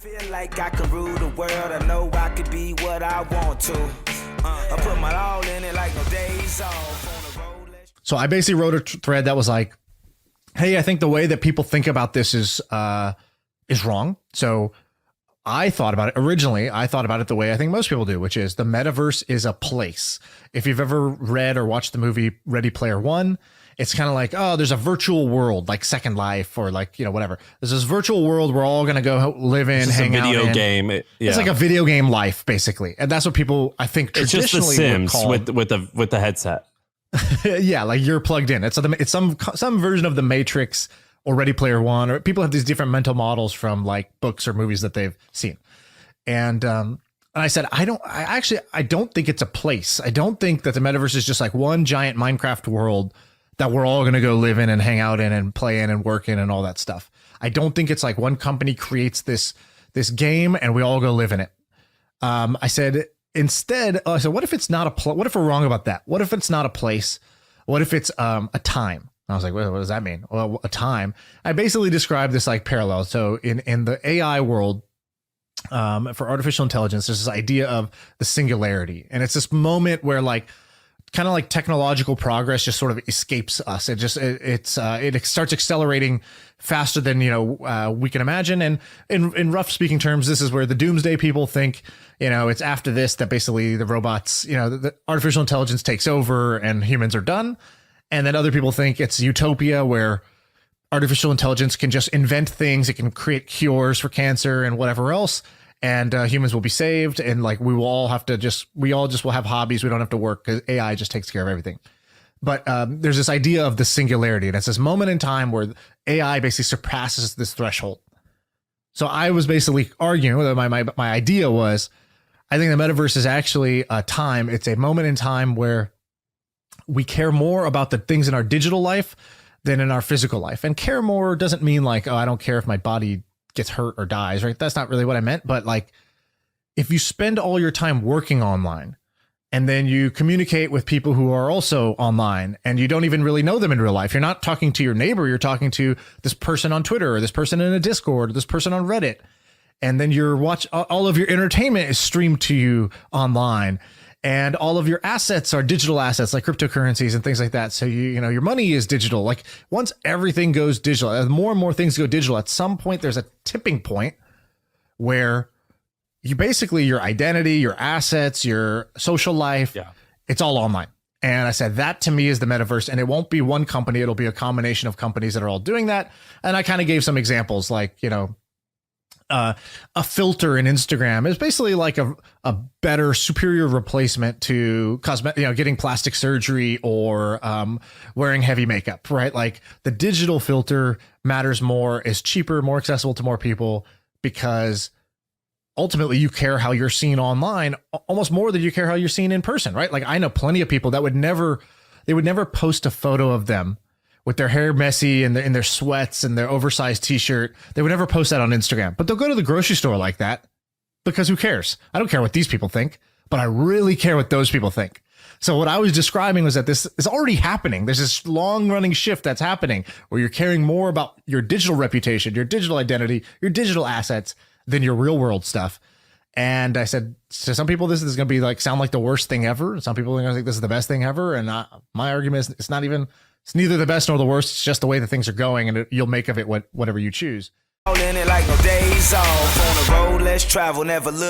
Feel like I could rule the world. I know I could be what I want to. I put my all in it like no days off. On the road. So I basically wrote a thread that was like, hey, I think the way that people think about this is wrong. So I thought about it originally. I thought about it the way I think most people do, which is the metaverse is a place. If you've ever read or watched the movie Ready Player One, it's kind of like, oh, there's a virtual world like Second Life or like, you know, whatever. There's this virtual world we're all going to go live in, hang out in. It's a video game. It's like a video game life, basically. And that's what people, I think, traditionally it's just the Sims with the headset. Yeah, like you're plugged in. It's some version of the Matrix or Ready Player One, or people have these different mental models from like books or movies that they've seen. And I said, I don't think it's a place. I don't think that the metaverse is just like one giant Minecraft world that we're all going to go live in and hang out in and play in and work in and all that stuff. I don't think it's like one company creates this game and we all go live in it. I said, instead, I said, what if it's not what if we're wrong about that? What if it's not a place? What if it's a time? I was like, what does that mean? Well, a time. I basically described this like parallel. So in the AI world, for artificial intelligence, there's this idea of the singularity. And it's this moment where like, kind of like technological progress just sort of escapes us. It starts accelerating faster than, we can imagine. And in rough speaking terms, this is where the doomsday people think, it's after this that basically the robots, the artificial intelligence takes over and humans are done. And then other people think it's utopia where artificial intelligence can just invent things. It can create cures for cancer and whatever else. And humans will be saved, and like we all just will have hobbies. We don't have to work because AI just takes care of everything. But there's this idea of the singularity, and it's this moment in time where AI basically surpasses this threshold. So I was basically arguing that my idea was, I think the metaverse is actually a time. It's a moment in time where we care more about the things in our digital life than in our physical life. And care more doesn't mean like, oh, I don't care if my body gets hurt or dies, right? That's not really what I meant. But like, if you spend all your time working online and then you communicate with people who are also online and you don't even really know them in real life, you're not talking to your neighbor, you're talking to this person on Twitter or this person in a Discord or this person on Reddit. And then all of your entertainment is streamed to you online. And all of your assets are digital assets like cryptocurrencies and things like that. So your money is digital. Like once everything goes digital, as more and more things go digital, at some point there's a tipping point where you basically your identity, your assets, your social life, it's all online. And I said that to me is the metaverse, and it won't be one company. It'll be a combination of companies that are all doing that. And I kind of gave some examples like, a filter in Instagram is basically like a better, superior replacement to getting plastic surgery or wearing heavy makeup, right? Like the digital filter matters more, is cheaper, more accessible to more people, because ultimately you care how you're seen online almost more than you care how you're seen in person, right? Like I know plenty of people that would never post a photo of them with their hair messy and in their sweats and their oversized t-shirt. They would never post that on Instagram, but they'll go to the grocery store like that because who cares? I don't care what these people think, but I really care what those people think. So what I was describing was that this is already happening. There's this long running shift that's happening where you're caring more about your digital reputation, your digital identity, your digital assets than your real world stuff. And I said, to some people, this is going to be like, sound like the worst thing ever. Some people are going to think this is the best thing ever. And my argument is it's neither the best nor the worst. It's just the way that things are going, and you'll make of it whatever you choose. All in it like no days off. On the road, let's travel, never look.